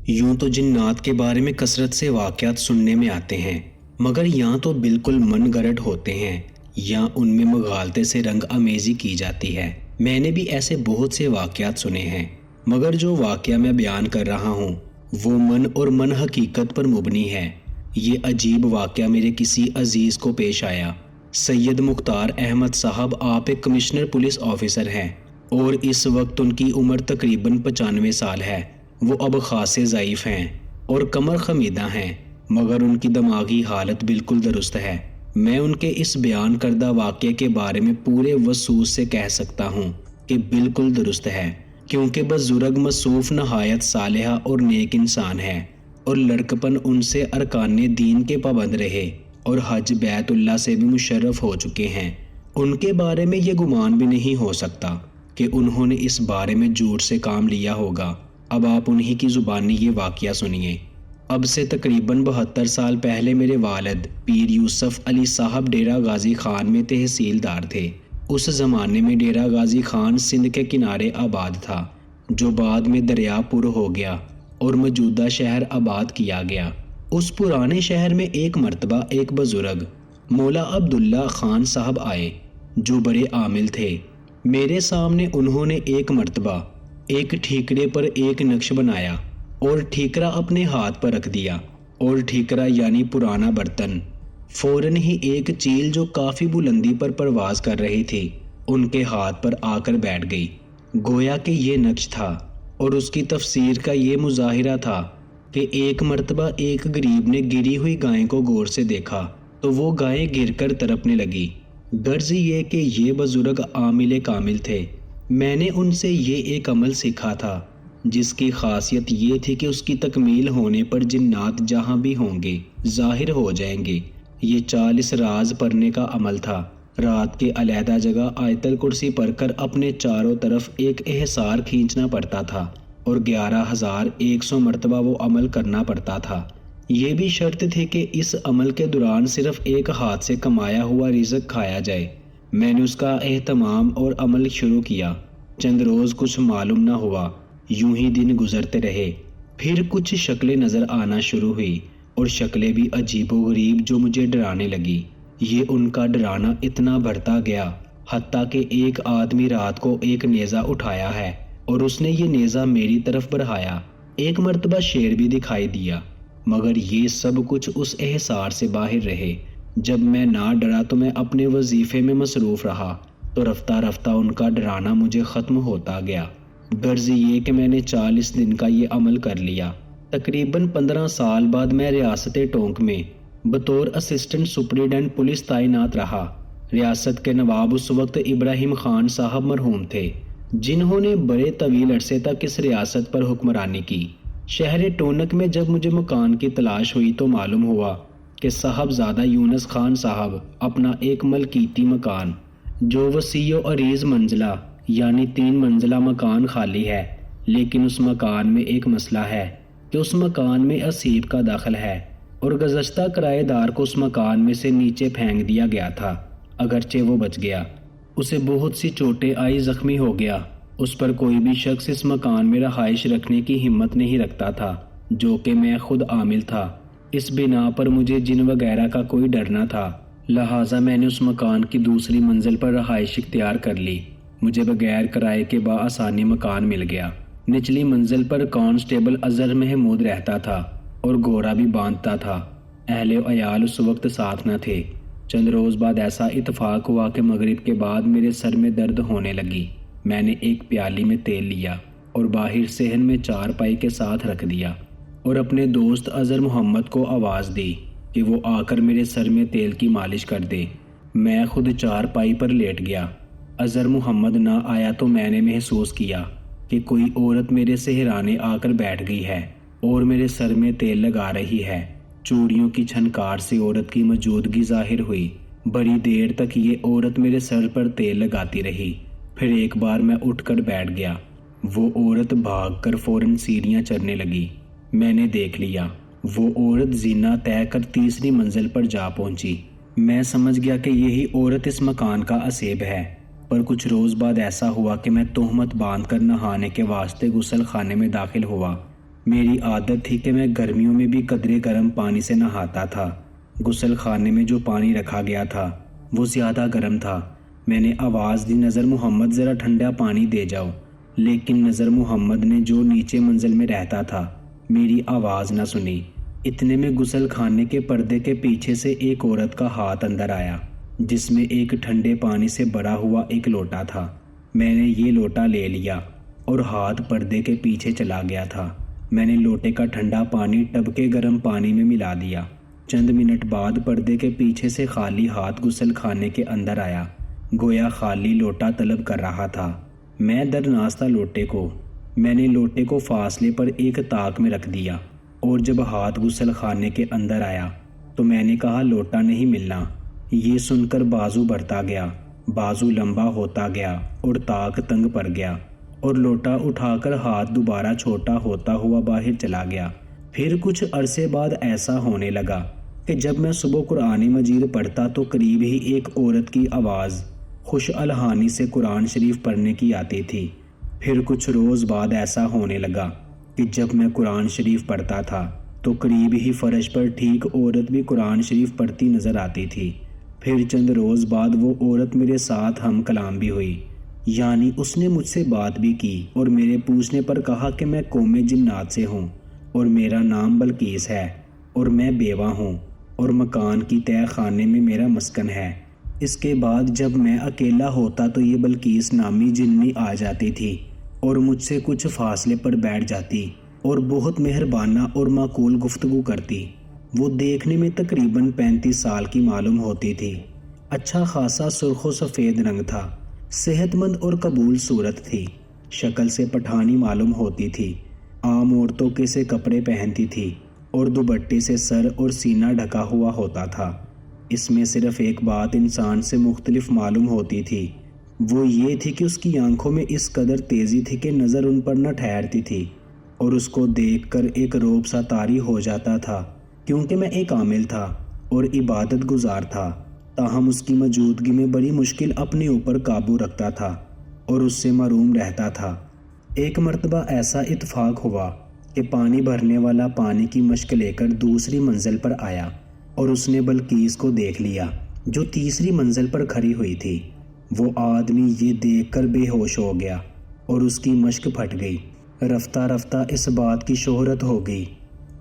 یوں تو جنات کے بارے میں کثرت سے واقعات سننے میں آتے ہیں، مگر یہاں تو بالکل من گھڑت ہوتے ہیں یا ان میں مغالطے سے رنگ آمیزی کی جاتی ہے۔ میں نے بھی ایسے بہت سے واقعات سنے ہیں، مگر جو واقعہ میں بیان کر رہا ہوں وہ من حقیقت پر مبنی ہے۔ یہ عجیب واقعہ میرے کسی عزیز کو پیش آیا۔ سید مختار احمد صاحب آپ ایک کمشنر پولیس آفیسر ہیں اور اس وقت ان کی عمر تقریباً 95 سال ہے۔ وہ اب خاصے ضعیف ہیں اور کمر خمیدہ ہیں، مگر ان کی دماغی حالت بالکل درست ہے۔ میں ان کے اس بیان کردہ واقعے کے بارے میں پورے وثوق سے کہہ سکتا ہوں کہ بالکل درست ہے، کیونکہ بزرگ مصروف نہایت صالحہ اور نیک انسان ہے، اور لڑکپن ان سے ارکان دین کے پابند رہے اور حج بیت اللہ سے بھی مشرف ہو چکے ہیں۔ ان کے بارے میں یہ گمان بھی نہیں ہو سکتا کہ انہوں نے اس بارے میں جھوٹ سے کام لیا ہوگا۔ اب آپ انہی کی زبانی یہ واقعہ سنیے۔ اب سے تقریباً 72 سال پہلے میرے والد پیر یوسف علی صاحب ڈیرہ غازی خان میں تحصیلدار تھے۔ اس زمانے میں ڈیرہ غازی خان سندھ کے کنارے آباد تھا، جو بعد میں دریا پور ہو گیا اور موجودہ شہر آباد کیا گیا۔ اس پرانے شہر میں ایک مرتبہ ایک بزرگ مولا عبداللہ خان صاحب آئے، جو بڑے عامل تھے۔ میرے سامنے انہوں نے ایک مرتبہ ایک ٹھیکرے پر ایک نقش بنایا اور ٹھیکرا اپنے ہاتھ پر رکھ دیا، اور ٹھیکرا یعنی پرانا برتن فوراً ہی ایک چیل جو کافی بلندی پر پرواز کر رہی تھی ان کے ہاتھ پر آ کر بیٹھ گئی۔ گویا کہ یہ نقش تھا، اور اس کی تفسیر کا یہ مظاہرہ تھا کہ ایک مرتبہ ایک غریب نے گری ہوئی گائے کو غور سے دیکھا تو وہ گائے گر کر تڑپنے لگی۔ غرض یہ کہ یہ بزرگ عامل کامل تھے۔ میں نے ان سے یہ ایک عمل سیکھا تھا جس کی خاصیت یہ تھی کہ اس کی تکمیل ہونے پر جنات جہاں بھی ہوں گے ظاہر ہو جائیں گے۔ یہ 40 راز پڑھنے کا عمل تھا۔ رات کے علیحدہ جگہ آیت الکرسی پڑھ کر اپنے چاروں طرف ایک احصار کھینچنا پڑتا تھا، اور 11,100 مرتبہ وہ عمل کرنا پڑتا تھا۔ یہ بھی شرط تھی کہ اس عمل کے دوران صرف ایک ہاتھ سے کمایا ہوا رزق کھایا جائے۔ میں نے اس کا اہتمام اور عمل شروع کیا۔ چند روز کچھ معلوم نہ ہوا، یوں ہی دن گزرتے رہے۔ پھر کچھ شکلیں نظر آنا شروع ہوئی، اور شکلیں بھی عجیب و غریب جو مجھے ڈرانے لگی۔ یہ ان کا ڈرانا اتنا بڑھتا گیا، حتیٰ کہ ایک آدمی رات کو ایک نیزہ اٹھایا ہے اور اس نے یہ نیزہ میری طرف بڑھایا۔ ایک مرتبہ شیر بھی دکھائی دیا، مگر یہ سب کچھ اس احسار سے باہر رہے۔ جب میں نہ ڈرا تو میں اپنے وظیفے میں مصروف رہا، تو رفتہ رفتہ ان کا ڈرانا مجھے ختم ہوتا گیا۔ غرض یہ کہ میں نے 40 دن کا یہ عمل کر لیا۔ تقریباً 15 سال بعد میں ریاست ٹونک میں بطور اسسٹنٹ سپرنٹینڈنٹ پولیس تعینات رہا۔ ریاست کے نواب اس وقت ابراہیم خان صاحب مرحوم تھے، جنہوں نے بڑے طویل عرصے تک اس ریاست پر حکمرانی کی۔ شہر ٹونک میں جب مجھے مکان کی تلاش ہوئی تو معلوم ہوا کہ صاحبزادہ یونس خان صاحب اپنا ایک ملکیتی مکان، جو وسیع و عریض منزلہ یعنی 3 منزلہ مکان خالی ہے، لیکن اس مکان میں ایک مسئلہ ہے کہ اس مکان میں اسیب کا دخل ہے، اور گزشتہ کرایہ دار کو اس مکان میں سے نیچے پھینک دیا گیا تھا، اگرچہ وہ بچ گیا۔ اسے بہت سی چوٹیں آئی، زخمی ہو گیا۔ اس پر کوئی بھی شخص اس مکان میں رہائش رکھنے کی ہمت نہیں رکھتا تھا، جو کہ میں خود عامل تھا۔ اس بنا پر مجھے جن وغیرہ کا کوئی ڈر نہ تھا، لہٰذا میں نے اس مکان کی دوسری منزل پر رہائش اختیار کر لی۔ مجھے بغیر کرائے کے بآسانی مکان مل گیا۔ نچلی منزل پر کانسٹیبل اظہر محمود رہتا تھا اور گھوڑا بھی باندھتا تھا۔ اہل و عیال اس وقت ساتھ نہ تھے۔ چند روز بعد ایسا اتفاق ہوا کہ مغرب کے بعد میرے سر میں درد ہونے لگی۔ میں نے ایک پیالی میں تیل لیا اور باہر صحن میں 4 پائی کے ساتھ رکھ دیا، اور اپنے دوست اظہر محمد کو آواز دی کہ وہ آ کر میرے سر میں تیل کی مالش کر دے۔ میں خود 4 پائی پر لیٹ گیا۔ اظہر محمد نہ آیا تو میں نے محسوس کیا کہ کوئی عورت میرے سہرانے آ کر بیٹھ گئی ہے اور میرے سر میں تیل لگا رہی ہے۔ چوڑیوں کی چھنکار سے عورت کی موجودگی ظاہر ہوئی۔ بڑی دیر تک یہ عورت میرے سر پر تیل لگاتی رہی۔ پھر ایک بار میں اٹھ کر بیٹھ گیا۔ وہ عورت بھاگ کر فوراً سیڑھیاں چڑھنے لگی۔ میں نے دیکھ لیا، وہ عورت زینہ طے کر تیسری منزل پر جا پہنچی۔ میں سمجھ گیا کہ یہی عورت اس مکان کا اسیب ہے، پر کچھ روز بعد ایسا ہوا کہ میں تہمت باندھ کر نہانے کے واسطے غسل خانے میں داخل ہوا۔ میری عادت تھی کہ میں گرمیوں میں بھی قدرے گرم پانی سے نہاتا تھا۔ غسل خانے میں جو پانی رکھا گیا تھا وہ زیادہ گرم تھا۔ میں نے آواز دی، نظر محمد ذرا ٹھنڈا پانی دے جاؤ، لیکن نظر محمد نے جو نیچے منزل میں رہتا تھا میری آواز نہ سنی۔ اتنے میں غسل خانے کے پردے کے پیچھے سے ایک عورت کا ہاتھ اندر آیا جس میں ایک ٹھنڈے پانی سے بھرا ہوا ایک لوٹا تھا۔ میں نے یہ لوٹا لے لیا اور ہاتھ پردے کے پیچھے چلا گیا تھا۔ میں نے لوٹے کا ٹھنڈا پانی ٹب کے گرم پانی میں ملا دیا۔ چند منٹ بعد پردے کے پیچھے سے خالی ہاتھ غسل خانے کے اندر آیا، گویا خالی لوٹا طلب کر رہا تھا۔ میں درناستہ لوٹے کو میں نے لوٹے کو فاصلے پر ایک طاق میں رکھ دیا، اور جب ہاتھ غسل خانے کے اندر آیا تو میں نے کہا لوٹا نہیں ملنا۔ یہ سن کر بازو بڑھتا گیا، بازو لمبا ہوتا گیا اور طاق تنگ پڑ گیا، اور لوٹا اٹھا کر ہاتھ دوبارہ چھوٹا ہوتا ہوا باہر چلا گیا۔ پھر کچھ عرصے بعد ایسا ہونے لگا کہ جب میں صبح قرآن مجید پڑھتا تو قریب ہی ایک عورت کی آواز خوش الحانی سے قرآن شریف پڑھنے کی آتی تھی۔ پھر کچھ روز بعد ایسا ہونے لگا کہ جب میں قرآن شریف پڑھتا تھا تو قریب ہی فرش پر ٹھیک عورت بھی قرآن شریف پڑھتی نظر آتی تھی۔ پھر چند روز بعد وہ عورت میرے ساتھ ہم کلام بھی ہوئی، یعنی اس نے مجھ سے بات بھی کی اور میرے پوچھنے پر کہا کہ میں قوم جنات سے ہوں اور میرا نام بلقیس ہے اور میں بیوہ ہوں اور مکان کی تہ خانے میں میرا مسکن ہے۔ اس کے بعد جب میں اکیلا ہوتا تو یہ بلقیس نامی جننی آ جاتی تھی اور مجھ سے کچھ فاصلے پر بیٹھ جاتی اور بہت مہربانہ اور معقول گفتگو کرتی۔ وہ دیکھنے میں تقریباً 35 سال کی معلوم ہوتی تھی۔ اچھا خاصا سرخ و سفید رنگ تھا، صحت مند اور قبول صورت تھی، شکل سے پٹھانی معلوم ہوتی تھی، عام عورتوں کے سے کپڑے پہنتی تھی اور دوپٹے سے سر اور سینہ ڈھکا ہوا ہوتا تھا۔ اس میں صرف ایک بات انسان سے مختلف معلوم ہوتی تھی، وہ یہ تھی کہ اس کی آنکھوں میں اس قدر تیزی تھی کہ نظر ان پر نہ ٹھہرتی تھی، اور اس کو دیکھ کر ایک رعب سا طاری ہو جاتا تھا، کیونکہ میں ایک عامل تھا اور عبادت گزار تھا، تاہم اس کی موجودگی میں بڑی مشکل اپنے اوپر قابو رکھتا تھا اور اس سے محروم رہتا تھا۔ ایک مرتبہ ایسا اتفاق ہوا کہ پانی بھرنے والا پانی کی مشک لے کر دوسری منزل پر آیا اور اس نے بلقیس کو دیکھ لیا جو تیسری منزل پر کھڑی ہوئی تھی۔ وہ آدمی یہ دیکھ کر بے ہوش ہو گیا اور اس کی مشک پھٹ گئی۔ رفتہ رفتہ اس بات کی شہرت ہو گئی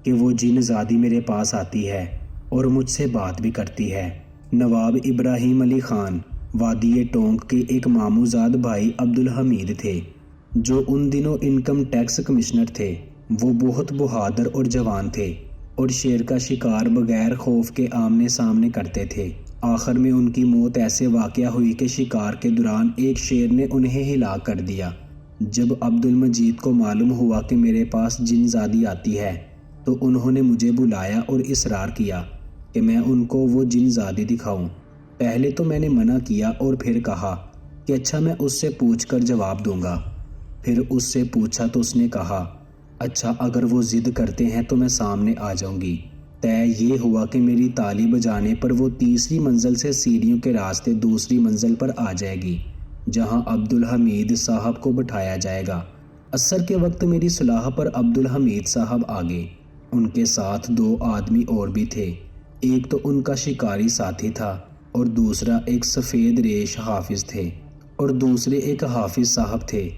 کہ وہ جن زادی میرے پاس آتی ہے اور مجھ سے بات بھی کرتی ہے۔ نواب ابراہیم علی خان وادی ٹونک کے ایک ماموزاد بھائی عبدالحمید تھے جو ان دنوں انکم ٹیکس کمشنر تھے۔ وہ بہت بہادر اور جوان تھے اور شیر کا شکار بغیر خوف کے آمنے سامنے کرتے تھے۔ آخر میں ان کی موت ایسے واقعہ ہوئی کہ شکار کے دوران ایک شیر نے انہیں ہلاک کر دیا۔ جب عبدالمجید کو معلوم ہوا کہ میرے پاس جن زادی آتی ہے تو انہوں نے مجھے بلایا اور اصرار کیا کہ میں ان کو وہ جن زادی دکھاؤں۔ پہلے تو میں نے منع کیا اور پھر کہا کہ اچھا میں اس سے پوچھ کر جواب دوں گا۔ پھر اس سے پوچھا تو اس نے کہا اچھا اگر وہ ضد کرتے ہیں تو میں سامنے آ جاؤں گی۔ طے یہ ہوا کہ میری تالی بجانے پر وہ تیسری منزل سے سیڑھیوں کے راستے دوسری منزل پر آ جائے گی جہاں عبدالحمید صاحب کو بٹھایا جائے گا۔ عصر کے وقت میری صلاح پر عبدالحمید صاحب آگے، ان کے ساتھ 2 آدمی اور بھی تھے، ایک تو ان کا شکاری ساتھی تھا اور دوسرا ایک سفید ریش حافظ تھے اور دوسرے ایک حافظ صاحب تھے۔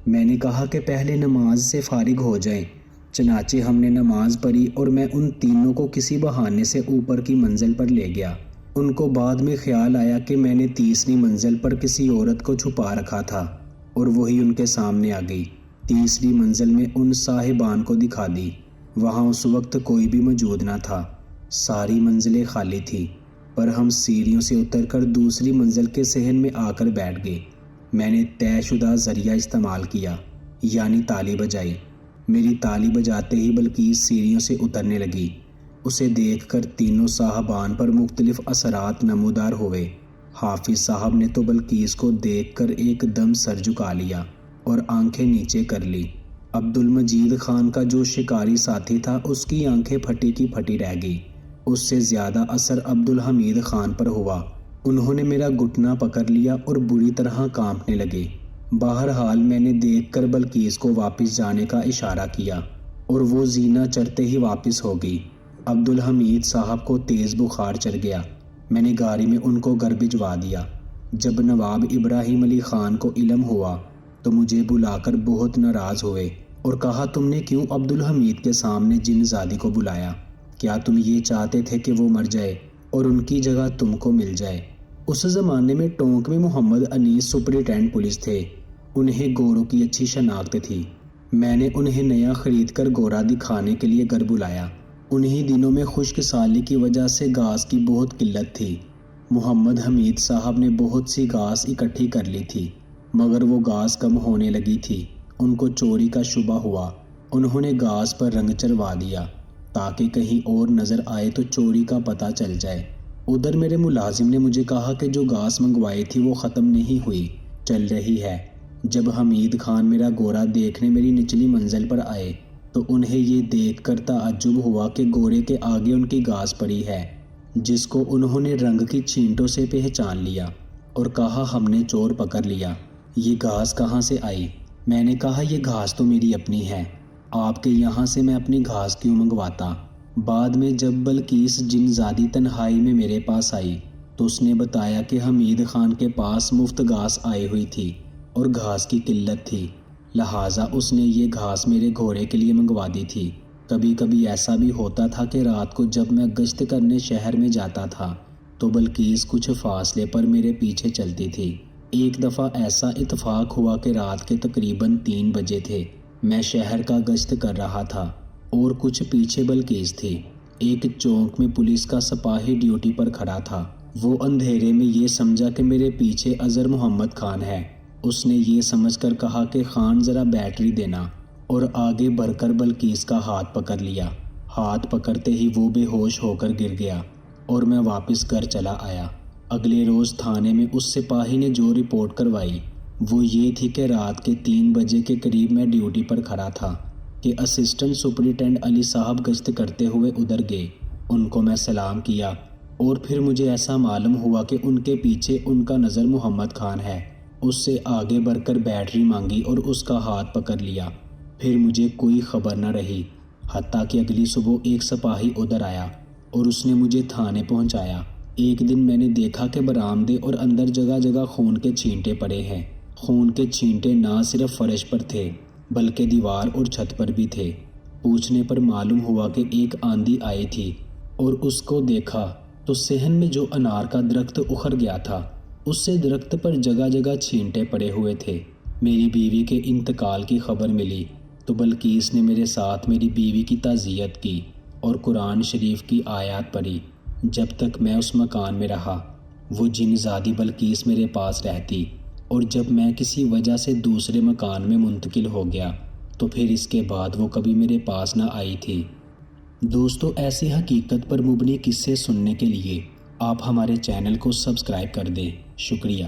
میں نے کہا کہ پہلے نماز سے فارغ ہو جائیں، چنانچہ ہم نے نماز پڑھی اور میں ان تینوں کو کسی بہانے سے اوپر کی منزل پر لے گیا۔ ان کو بعد میں خیال آیا کہ میں نے تیسری منزل پر کسی عورت کو چھپا رکھا تھا اور وہی ان کے سامنے آ گئی۔ تیسری منزل میں ان صاحبان کو دکھا دی۔ وہاں اس وقت کوئی بھی موجود نہ تھا، ساری منزلیں خالی تھی، پر ہم سیڑھیوں سے اتر کر دوسری منزل کے صحن میں آ کر بیٹھ گئے۔ میں نے طے شدہ ذریعہ استعمال کیا، یعنی تالی بجائی۔ میری تالی بجاتے ہی بلقیس سیڑھیوں سے اترنے لگی۔ اسے دیکھ کر تینوں صاحبان پر مختلف اثرات نمودار ہوئے۔ حافظ صاحب نے تو بلقیس کو دیکھ کر ایک دم سر جھکا لیا اور آنکھیں نیچے کر لی۔ عبدالمجید خان کا جو شکاری ساتھی تھا اس کی آنکھیں پھٹی کی پھٹی رہ گئی۔ اس سے زیادہ اثر عبدالحمید خان پر ہوا۔ انہوں نے میرا گھٹنا پکڑ لیا اور بری طرح کانپنے لگے۔ بہرحال میں نے دیکھ کر بلقیس کو واپس جانے کا اشارہ کیا اور وہ زینہ چڑھتے ہی واپس ہو گئی۔ عبدالحمید صاحب کو تیز بخار چڑھ گیا۔ میں نے گاڑی میں ان کو گھر بھجوا دیا۔ جب نواب ابراہیم علی خان کو علم ہوا تو مجھے بلا کر بہت ناراض ہوئے اور کہا تم نے کیوں عبدالحمید کے سامنے جن زادی کو بلایا؟ کیا تم یہ چاہتے تھے کہ وہ مر جائے اور ان کی جگہ تم کو مل جائے؟ اس زمانے میں ٹونک میں محمد انیس سپرنٹینڈنٹ پولیس تھے۔ انہیں گوروں کی اچھی شناخت تھی۔ میں نے انہیں نیا خرید کر گورا دکھانے کے لیے گھر بلایا۔ انہی دنوں میں خشک سالی کی وجہ سے گھاس کی بہت قلت تھی۔ محمد حمید صاحب نے بہت سی گھاس اکٹھی کر لی تھی، مگر وہ گھاس کم ہونے لگی تھی۔ ان کو چوری کا شبہ ہوا۔ انہوں نے گھاس پر رنگ چڑھوا دیا تاکہ کہیں اور نظر آئے تو چوری کا پتہ چل جائے۔ ادھر میرے ملازم نے مجھے کہا کہ جو گھاس منگوائی تھی وہ ختم نہیں ہوئی، چل رہی ہے۔ جب حمید خان میرا گورا دیکھنے میری نچلی منزل پر آئے تو انہیں یہ دیکھ کر تعجب ہوا کہ گورے کے آگے ان کی گھاس پڑی ہے، جس کو انہوں نے رنگ کی چھینٹوں سے پہچان لیا اور کہا ہم نے چور پکڑ لیا۔ یہ گھاس کہاں سے آئی؟ میں نے کہا یہ گھاس تو میری اپنی ہے، آپ کے یہاں سے میں اپنی گھاس کیوں منگواتا؟ بعد میں جب بلقیس جن زادی تنہائی میں میرے پاس آئی تو اس نے بتایا کہ حمید خان کے پاس مفت گھاس آئی ہوئی تھی اور گھاس کی قلت تھی، لہٰذا اس نے یہ گھاس میرے گھوڑے کے لیے منگوا دی تھی۔ کبھی کبھی ایسا بھی ہوتا تھا کہ رات کو جب میں گشت کرنے شہر میں جاتا تھا تو بلقیس کچھ فاصلے پر میرے پیچھے چلتی تھی۔ ایک دفعہ ایسا اتفاق ہوا کہ رات کے تقریباً 3 بجے تھے۔ میں شہر کا گشت کر رہا تھا اور کچھ پیچھے بلقیس تھی۔ ایک چوک میں پولیس کا سپاہی ڈیوٹی پر کھڑا تھا۔ وہ اندھیرے میں یہ سمجھا کہ میرے پیچھے اظہر محمد خان ہے۔ اس نے یہ سمجھ کر کہا کہ خان ذرا بیٹری دینا، اور آگے بڑھ کر بلقیس کا ہاتھ پکڑ لیا۔ ہاتھ پکڑتے ہی وہ بے ہوش ہو کر گر گیا اور میں واپس گھر چلا آیا۔ اگلے روز تھانے میں اس سپاہی نے جو رپورٹ کروائی وہ یہ تھی کہ رات کے 3 بجے کے قریب میں ڈیوٹی پر کھڑا تھا کہ اسسٹنٹ سپرنٹینڈنٹ علی صاحب گشت کرتے ہوئے ادھر گئے۔ ان کو میں سلام کیا اور پھر مجھے ایسا معلوم ہوا کہ ان کے پیچھے ان کا نظر محمد خان ہے۔ اس سے آگے بڑھ کر بیٹری مانگی اور اس کا ہاتھ پکڑ لیا۔ پھر مجھے کوئی خبر نہ رہی، حتیٰ کہ اگلی صبح ایک سپاہی ادھر آیا اور اس نے مجھے تھانے پہنچایا۔ ایک دن میں نے دیکھا کہ برآمدے اور اندر جگہ جگہ خون کے چھینٹے پڑے ہیں۔ خون کے چھینٹے نہ صرف فرش پر تھے بلکہ دیوار اور چھت پر بھی تھے۔ پوچھنے پر معلوم ہوا کہ ایک آندھی آئی تھی اور اس کو دیکھا تو صحن میں جو انار کا درخت اکھڑ گیا تھا اس سے درخت پر جگہ جگہ چھینٹے پڑے ہوئے تھے۔ میری بیوی کے انتقال کی خبر ملی تو بلقیس نے میرے ساتھ میری بیوی کی تعزیت کی اور قرآن شریف کی آیات پڑھی۔ جب تک میں اس مکان میں رہا وہ جن زادی بلقیس میرے پاس رہتی، اور جب میں کسی وجہ سے دوسرے مکان میں منتقل ہو گیا تو پھر اس کے بعد وہ کبھی میرے پاس نہ آئی تھی۔ دوستو، ایسی حقیقت پر مبنی قصے سننے کے لیے آپ ہمارے چینل کو سبسکرائب کر دیں۔ شکریہ۔